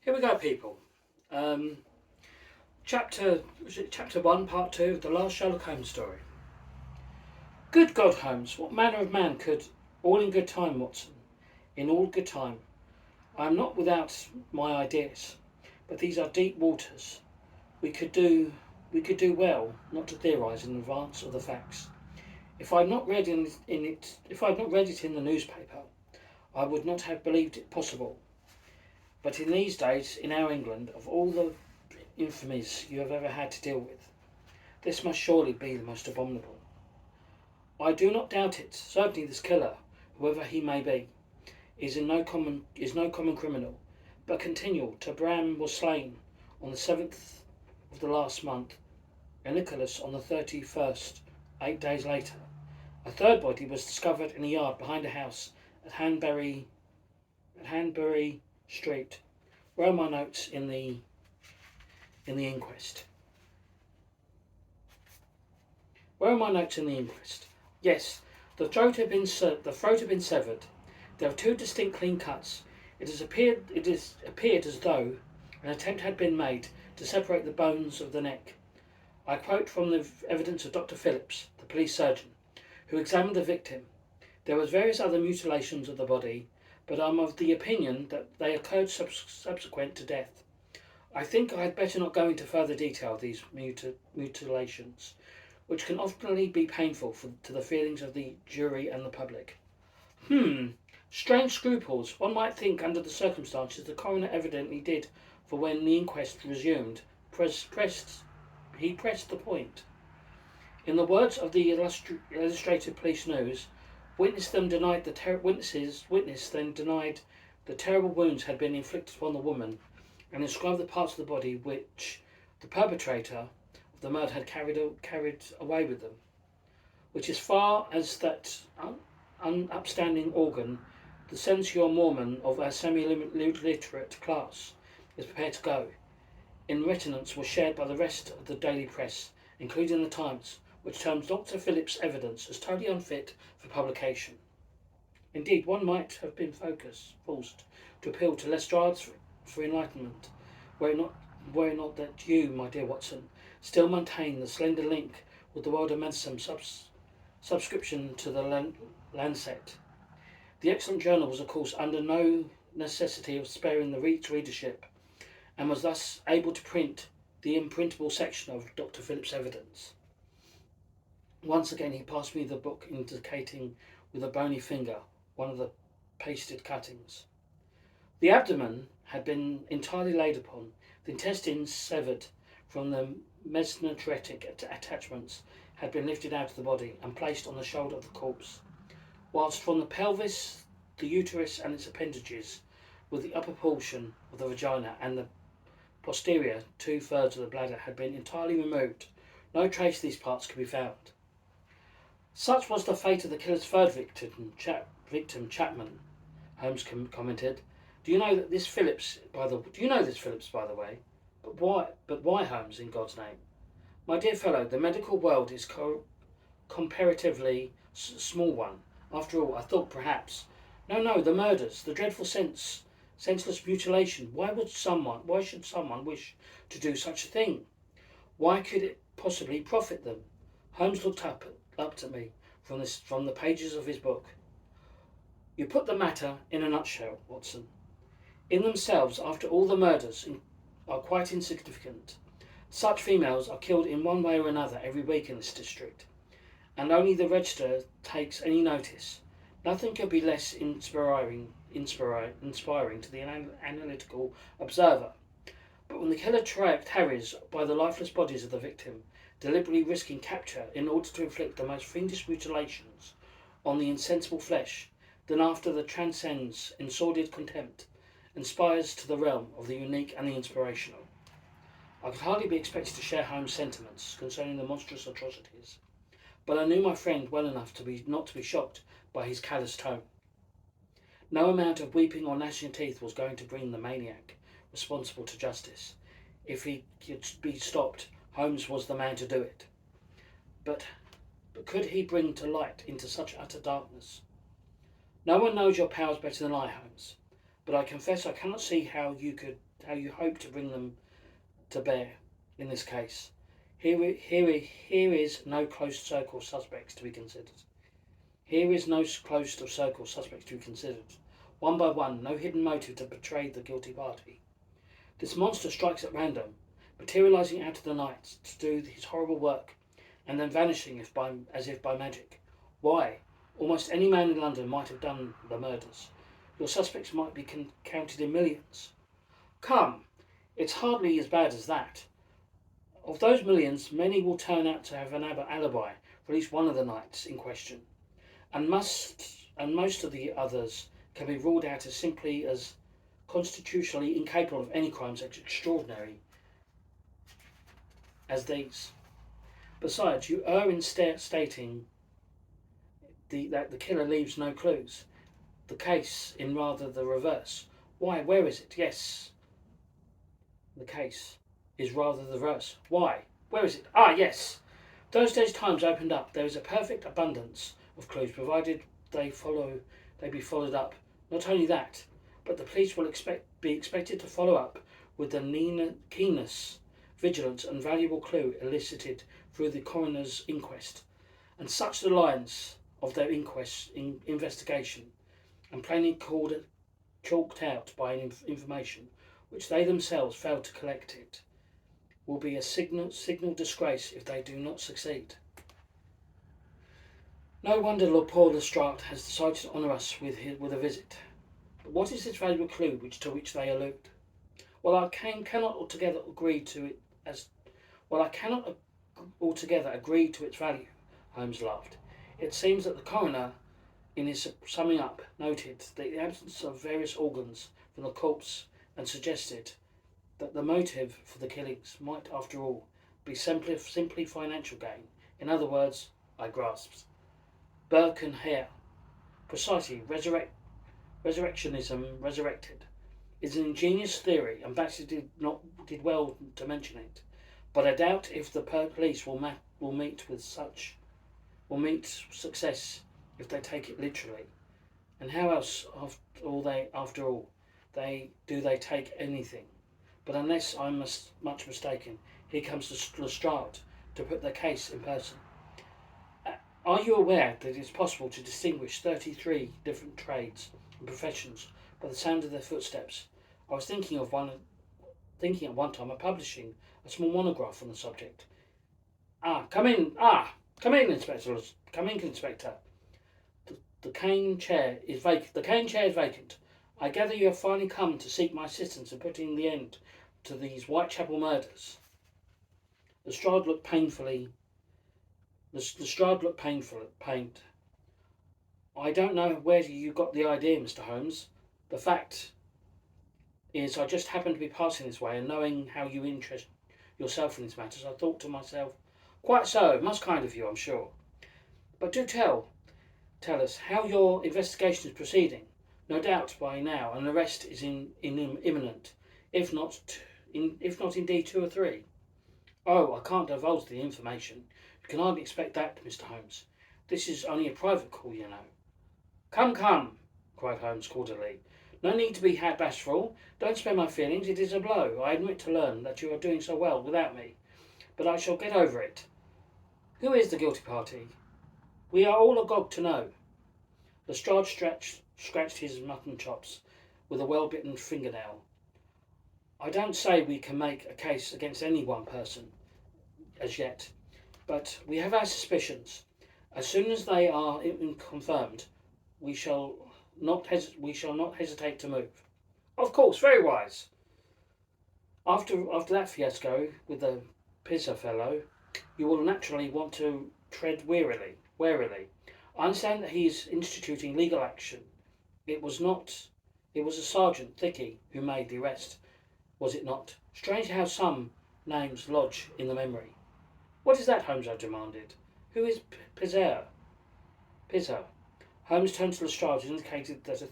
Here we go, people. Um, chapter 1, part 2 of the last Sherlock Holmes story. Good God, Holmes, what manner of man could... All in good time, Watson. In all good time. I am not without my ideas, but these are deep waters. We could do well not to theorise in advance of the facts. If I'd not read it in the newspaper, I would not have believed it possible. But in these days, in our England, of all the infamies you have ever had to deal with, this must surely be the most abominable. I do not doubt it. Certainly this killer, whoever he may be, is no common criminal, but continual. Tabram was slain on the 7th of the last month, and Nicholas on the 31st, 8 days later. A third body was discovered in a yard behind a house at Hanbury Street. Where are my notes in the inquest? Where are my notes in the inquest? Yes, the throat had been severed. There are two distinct clean cuts. It has appeared as though an attempt had been made to separate the bones of the neck. I quote from the evidence of Dr. Phillips, the police surgeon, who examined the victim. There was various other mutilations of the body, but I'm of the opinion that they occurred subsequent to death. I think I had better not go into further detail of these mutilations, which can often be painful to the feelings of the jury and the public. Strange scruples. One might think, under the circumstances, the coroner evidently did, for when the inquest resumed, he pressed the point. In the words of the Illustrated Police News, witness then denied the terrible wounds had been inflicted upon the woman, and described the parts of the body which the perpetrator of the murder had carried away with them, which, as far as that upstanding organ, the censure Mormon of our semi-literate class, is prepared to go, in retinence was shared by the rest of the daily press, including the Times, which terms Dr. Phillips' evidence as totally unfit for publication. Indeed, one might have been forced to appeal to Lestrade for enlightenment, were it not that you, my dear Watson, still maintain the slender link with the world of medicine subscription to the Lancet. The excellent journal was, of course, under no necessity of sparing the readership, and was thus able to print the imprintable section of Dr. Phillips' evidence. Once again he passed me the book, indicating with a bony finger one of the pasted cuttings. The abdomen had been entirely laid upon, the intestines severed from the mesenteric attachments had been lifted out of the body and placed on the shoulder of the corpse, whilst from the pelvis, the uterus and its appendages, with the upper portion of the vagina and the posterior 2/3 of the bladder had been entirely removed. No trace of these parts could be found. Such was the fate of the killer's third victim, Chapman, Holmes commented. Do you know this Phillips, by the way? But why, Holmes, in God's name? My dear fellow, the medical world is comparatively small one. After all, I thought perhaps... No, the murders, the dreadful senseless mutilation. Why should someone wish to do such a thing? Why could it possibly profit them? Holmes looked up to me from the pages of his book. You put the matter in a nutshell, Watson. In themselves, after all, the murders are quite insignificant. Such females are killed in one way or another every week in this district, and only the register takes any notice. Nothing could be less inspiring to the analytical observer. But when the killer tarries by the lifeless bodies of the victim, deliberately risking capture in order to inflict the most fiendish mutilations on the insensible flesh, then after the transcends in sordid contempt, inspires to the realm of the unique and the inspirational. I could hardly be expected to share Holmes' sentiments concerning the monstrous atrocities, but I knew my friend well enough not to be shocked by his callous tone. No amount of weeping or gnashing teeth was going to bring the maniac responsible to justice. If he could be stopped, Holmes was the man to do it. But could he bring to light into such utter darkness? No one knows your powers better than I, Holmes, but I confess I cannot see how you could hope to bring them to bear in this case. Here is no closed circle of suspects to be considered. Here is no closed circle of suspects to be considered. One by one, no hidden motive to betray the guilty party. This monster strikes at random, materializing out of the night to do his horrible work, and then vanishing as if by magic. Why? Almost any man in London might have done the murders. Your suspects might be counted in millions. Come, it's hardly as bad as that. Of those millions, many will turn out to have an alibi for at least one of the nights in question, and most of the others can be ruled out as simply as constitutionally incapable of any crimes as extraordinary as these. Besides, you err in stating that the killer leaves no clues. The case in rather the reverse. Why? Where is it? Yes. The case is rather the reverse. Why? Where is it? Ah, yes. Thursday's Times opened up. There is a perfect abundance of clues, provided they be followed up. Not only that, but the police will be expected to follow up with the keenness, vigilance, and valuable clue elicited through the coroner's inquest, and such the lines of their investigation, and plainly chalked out by information which they themselves failed to collect it, will be a signal disgrace if they do not succeed. No wonder Lord Paul Lestrade has decided to honour us with a visit. But what is this valuable clue to which they allude? Well, I cannot altogether agree to its value. Holmes laughed. It seems that the coroner, in his summing up, noted the absence of various organs from the corpse and suggested that the motive for the killings might, after all, be simply financial gain. In other words, I grasped. Burke and Hare. Precisely, resurrectionism resurrected. It's an ingenious theory, and Baxter did well to mention it. But I doubt if the police will meet success if they take it literally. And how else, after all, they take anything? But unless I'm much mistaken, here comes Lestrade to put the case in person. Are you aware that it is possible to distinguish 33 different trades and professions by the sound of their footsteps? I was thinking at one time of publishing a small monograph on the subject. Come in, Inspector. Come in, Inspector. The cane chair is vacant. I gather you have finally come to seek my assistance in putting the end to these Whitechapel murders. Lestrade looked pained. I don't know where you got the idea, Mr. Holmes. The fact is, I just happened to be passing this way, and knowing how you interest yourself in these matters, I thought to myself, quite so, most kind of you, I'm sure. But do tell us how your investigation is proceeding. No doubt by now an arrest is imminent, if not indeed 2 or 3. Oh, I can't divulge the information. You can hardly expect that, Mr. Holmes. This is only a private call, you know. Come, cried Holmes cordially. No need to be bashful. Don't spare my feelings. It is a blow, I admit, to learn that you are doing so well without me. But I shall get over it. Who is the guilty party? We are all agog to know. Lestrade scratched his mutton chops with a well-bitten fingernail. I don't say we can make a case against any one person as yet, but we have our suspicions. As soon as they are confirmed, we shall not hesitate to move. Of course, very wise. After that fiasco with the Pizza fellow, you will naturally want to tread warily. I understand that he is instituting legal action. It was a Sergeant Thickey who made the arrest, was it not? Strange how some names lodge in the memory. What is that, Holmes? I demanded. Who is Pizza? Holmes turned to Lestrade and indicated that a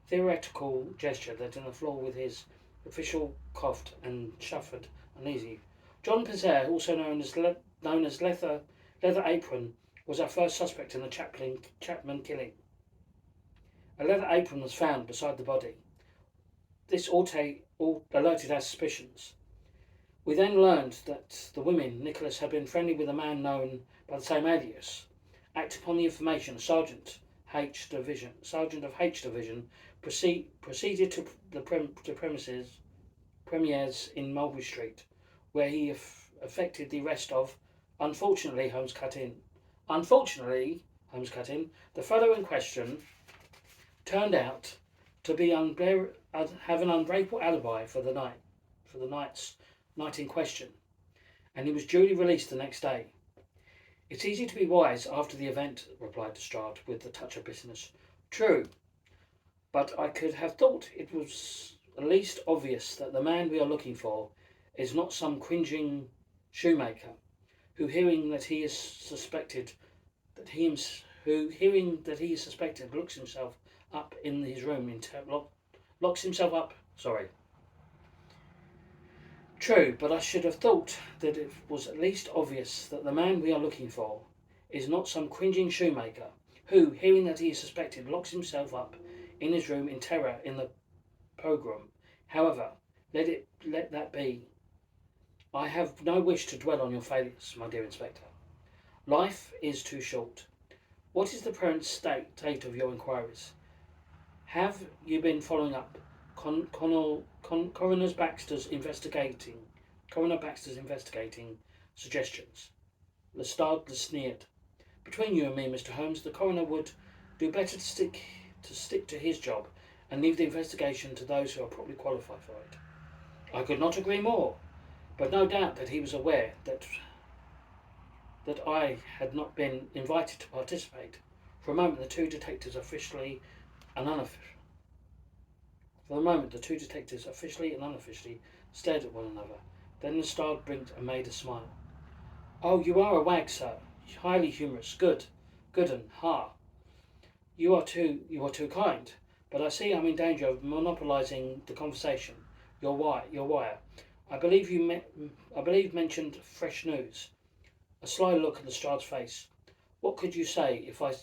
theatrical gesture that on the floor with his official coughed and shuffled uneasy. John Pizza, also known as Leather Apron, was our first suspect in the Chapman killing. A leather apron was found beside the body. This all alerted our suspicions. We then learned that the women, Nicholas, had been friendly with a man known by the same alias. Acting upon the information, Sergeant of H Division, proceeded to the premiers in Mulberry Street, where he effected the arrest of, unfortunately, Holmes cut in. Unfortunately, Holmes cut in, the fellow in question turned out to be have an unbreakable alibi for the night in question, and he was duly released the next day. It's easy to be wise after the event, replied Lestrade with a touch of bitterness. True, but I could have thought it was at least obvious that the man we are looking for is not some cringing shoemaker who, hearing that he is suspected, locks himself up in his room locks himself up. Sorry. True, but I should have thought that it was at least obvious that the man we are looking for is not some cringing shoemaker who, hearing that he is suspected, locks himself up in his room in terror in the pogrom. However, let that be. I have no wish to dwell on your failures, my dear Inspector. Life is too short. What is the present state of your inquiries? Have you been following up Coroner Baxter's investigating suggestions? Lestrade sneered. Between you and me, Mr. Holmes, the coroner would do better to stick to his job and leave the investigation to those who are properly qualified for it. I could not agree more, but no doubt that he was aware that I had not been invited to participate. For a moment, the two detectives officially and unofficially stared at one another. Then Lestrade blinked and made a smile. Oh, you are a wag, sir. Highly humorous. Good and ha. You are too kind. But I see I'm in danger of monopolising the conversation. Your wire. I believe mentioned fresh news. A sly look at Lestrade's face. What would you say if I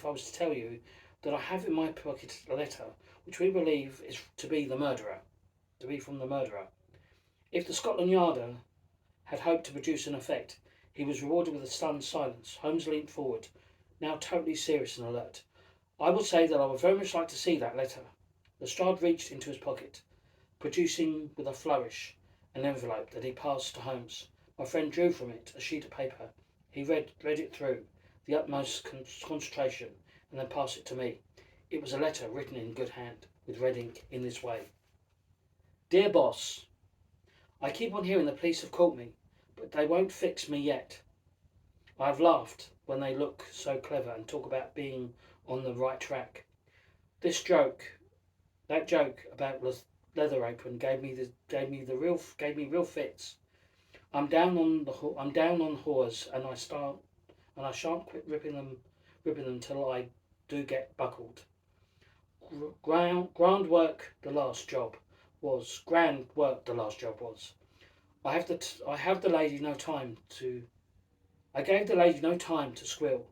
was to tell you that I have in my pocket a letter which we believe is to be from the murderer? If the Scotland Yarder had hoped to produce an effect, he was rewarded with a stunned silence. Holmes leaned forward, now totally serious and alert. I would say that I would very much like to see that letter. Lestrade reached into his pocket, producing with a flourish an envelope that he passed to Holmes. My friend drew from it a sheet of paper. He read it through, the utmost concentration, and then passed it to me. It was a letter written in good hand, with red ink, in this way. Dear Boss, I keep on hearing the police have caught me, but they won't fix me yet. I've laughed when they look so clever and talk about being on the right track. That joke about leather apron gave me real fits. I'm down on whores, and I shan't quit ripping them till I do get buckled. Grand work the last job was. I gave the lady no time to squeal.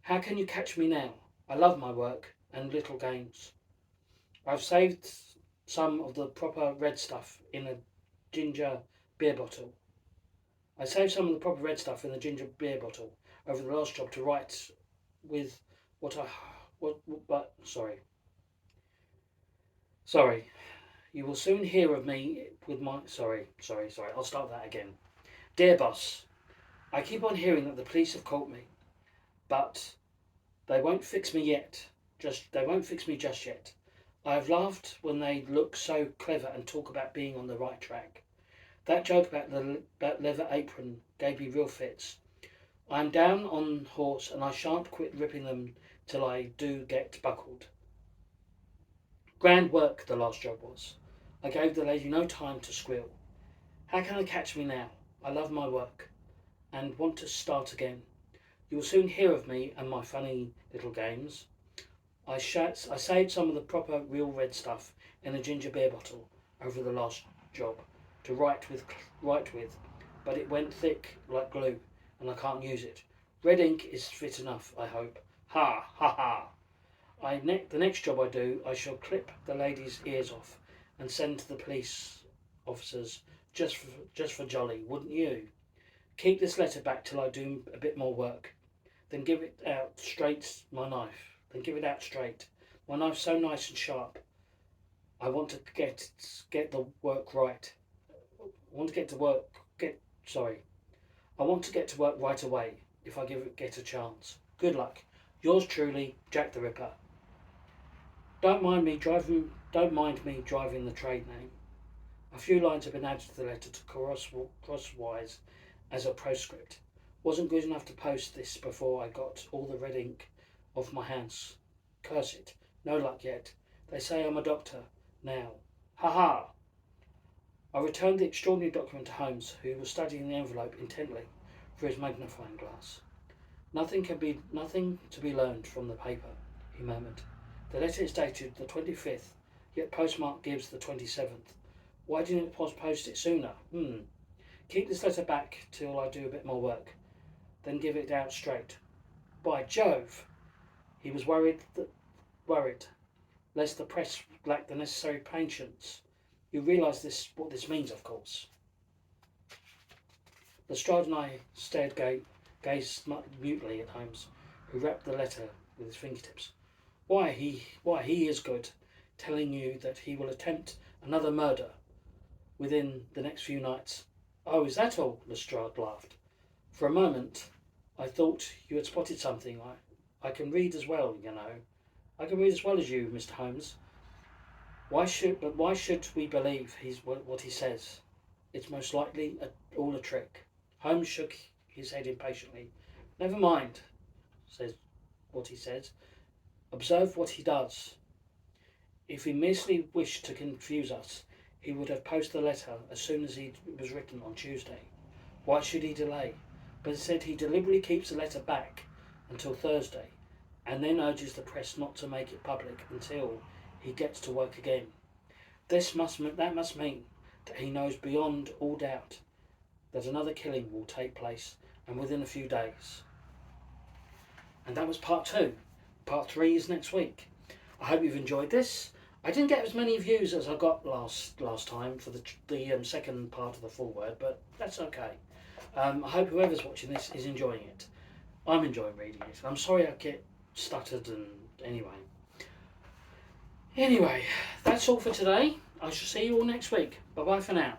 How can you catch me now? I love my work and little games. I've saved some of the proper red stuff in a ginger beer bottle. Over the last job to write with Sorry. You will soon hear of me with my... Sorry. I'll start that again. Dear Boss, I keep on hearing that the police have caught me, but they won't fix me just yet. I have laughed when they look so clever and talk about being on the right track. That joke about leather apron gave me real fits. I am down on horse, and I shan't quit ripping them till I do get buckled. Grand work the last job was. I gave the lady no time to squeal. How can I catch me now? I love my work and want to start again. You will soon hear of me and my funny little games. I saved some of the proper real red stuff in a ginger beer bottle over the last job to write with, but it went thick like glue and I can't use it. Red ink is fit enough, I hope. Ha, ha, ha. The next job I do, I shall clip the lady's ears off and send to the police officers just for jolly, wouldn't you? Keep this letter back till I do a bit more work. Then give it out straight, my knife. Then give it out straight. My knife's so nice and sharp. I want to get the work right. I want to get to work. I want to get to work right away. If I get a chance. Good luck. Yours truly, Jack the Ripper. Don't mind me driving the trade name. A few lines have been added to the letter to crosswise as a postscript. Wasn't good enough to post this before I got all the red ink off my hands. Curse it. No luck yet. They say I'm a doctor now. Ha ha! I returned the extraordinary document to Holmes, who was studying the envelope intently through his magnifying glass. Nothing to be learned from the paper, he murmured. The letter is dated the 25th, yet postmark gives the 27th. Why didn't it post it sooner? Keep this letter back till I do a bit more work. Then give it out straight. By Jove! He was worried, lest the press lacked the necessary patience. You realise what this means, of course. Lestrade and I gazed mutely at Holmes, who wrapped the letter with his fingertips. Why, he is good, telling you that he will attempt another murder within the next few nights. Oh, is that all? Lestrade laughed. For a moment, I thought you had spotted something. I can read as well, you know. I can read as well as you, Mr. Holmes. Why should we believe what he says? It's most likely all a trick. Holmes shook his head impatiently. Never mind, says what he says. Observe what he does. If he merely wished to confuse us, he would have posted the letter as soon as it was written on Tuesday. Why should he delay? But instead he deliberately keeps the letter back until Thursday, and then urges the press not to make it public until he gets to work again. That must mean that he knows beyond all doubt that another killing will take place, and within a few days. And that was part 2. Part 3 is next week. I hope you've enjoyed this. I didn't get as many views as I got last time for the second part of the full word, but that's okay. I hope whoever's watching this is enjoying it. I'm enjoying reading it. I'm sorry I get stuttered and Anyway, that's all for today. I shall see you all next week. Bye bye for now.